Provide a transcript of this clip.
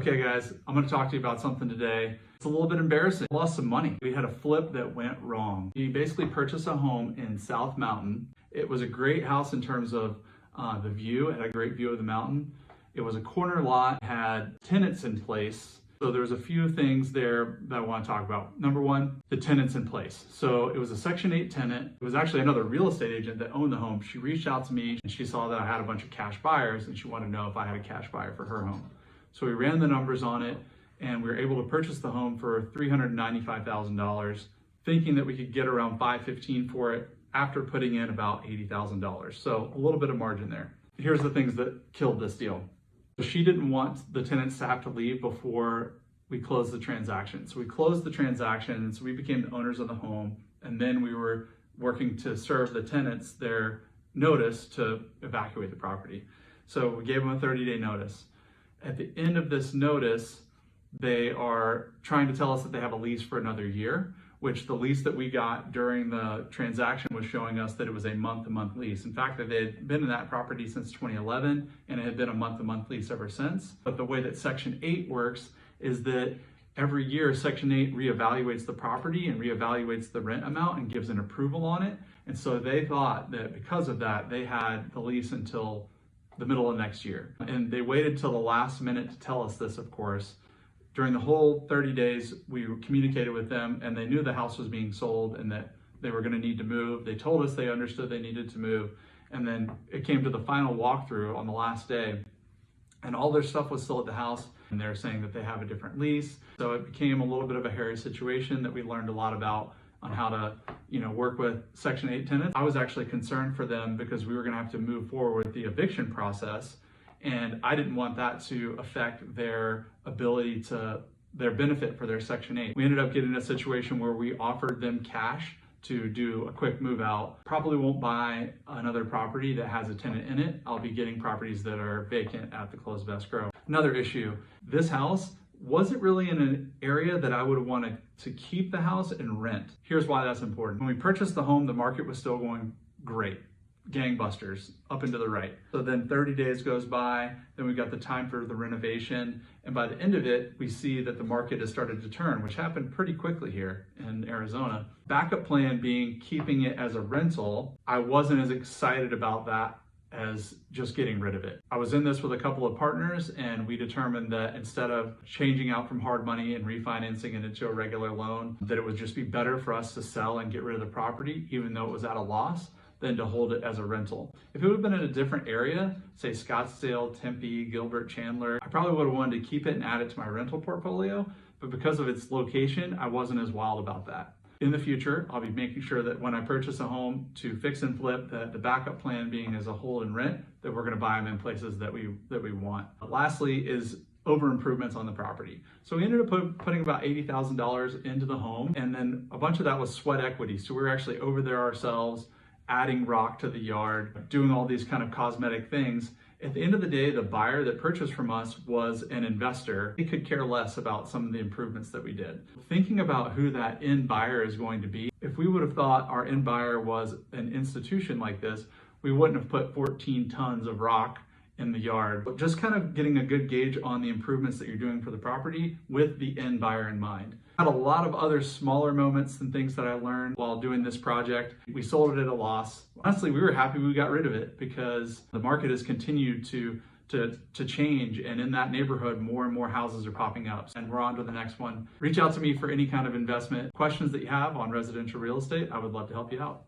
Okay guys, I'm going to talk to you about something today. It's a little bit embarrassing. I lost some money. We had a flip that went wrong. We basically purchased a home in South Mountain. It was a great house in terms of the view. It had a great view of the mountain. It was a corner lot, had tenants in place. So there's a few things there that I want to talk about. Number one, the tenants in place. So it was a Section 8 tenant. It was actually another real estate agent that owned the home. She reached out to me and she saw that I had a bunch of cash buyers and she wanted to know if I had a cash buyer for her home. So we ran the numbers on it and we were able to purchase the home for $395,000, thinking that we could get around $515,000 for it after putting in about $80,000. So a little bit of margin there. Here's the things that killed this deal. So she didn't want the tenants to have to leave before we closed the transaction. So we closed the transaction and so we became the owners of the home, and then we were working to serve the tenants their notice to evacuate the property. So we gave them a 30-day notice. At the end of this notice, they are trying to tell us that they have a lease for another year, which the lease that we got during the transaction was showing us that it was a month-to-month lease. In fact, that they had been in that property since 2011 and it had been a month-to-month lease ever since. But the way that Section 8 works is that every year Section 8 reevaluates the property and reevaluates the rent amount and gives an approval on it. And so they thought that because of that, they had the lease until the middle of next year. And they waited till the last minute to tell us this, of course. During the whole 30 days, we communicated with them and they knew the house was being sold and that they were gonna need to move. They told us they understood they needed to move. And then it came to the final walkthrough on the last day and all their stuff was still at the house and they're saying that they have a different lease. So it became a little bit of a hairy situation that we learned a lot about on how to, work with Section 8 tenants. I was actually concerned for them because we were gonna have to move forward with the eviction process. And I didn't want that to affect their ability to, their benefit for their Section 8. We ended up getting a situation where we offered them cash to do a quick move out. Probably won't buy another property that has a tenant in it. I'll be getting properties that are vacant at the close of escrow. Another issue, this house wasn't really in an area that I would have wanted to keep the house and rent. Here's why that's important. When we purchased the home, the market was still going great. Gangbusters up and to the right. So then 30 days goes by, then we got the time for the renovation, and by the end of it, we see that the market has started to turn, which happened pretty quickly here in Arizona. Backup plan being keeping it as a rental. I wasn't as excited about that as just getting rid of it. I was in this with a couple of partners and we determined that instead of changing out from hard money and refinancing it into a regular loan, that it would just be better for us to sell and get rid of the property, even though it was at a loss, than to hold it as a rental. If it would have been in a different area, say Scottsdale, Tempe, Gilbert, Chandler, I probably would have wanted to keep it and add it to my rental portfolio, but because of its location, I wasn't as wild about that. In the future, I'll be making sure that when I purchase a home to fix and flip, that the backup plan being as a hold and rent, that we're gonna buy them in places that we want. Lastly is over improvements on the property. So we ended up putting about $80,000 into the home, and then a bunch of that was sweat equity. So we were actually over there ourselves, adding rock to the yard, doing all these kind of cosmetic things. At the end of the day, the buyer that purchased from us was an investor. He could care less about some of the improvements that we did. Thinking about who that end buyer is going to be, if we would have thought our end buyer was an institution like this, we wouldn't have put 14 tons of rock in the yard. But just kind of getting a good gauge on the improvements that you're doing for the property with the end buyer in mind. I had a lot of other smaller moments and things that I learned while doing this project. We sold it at a loss. Honestly, we were happy we got rid of it because the market has continued to change, and in that neighborhood, more and more houses are popping up. And we're on to the next one. Reach out to me for any kind of investment questions that you have on residential real estate. I would love to help you out.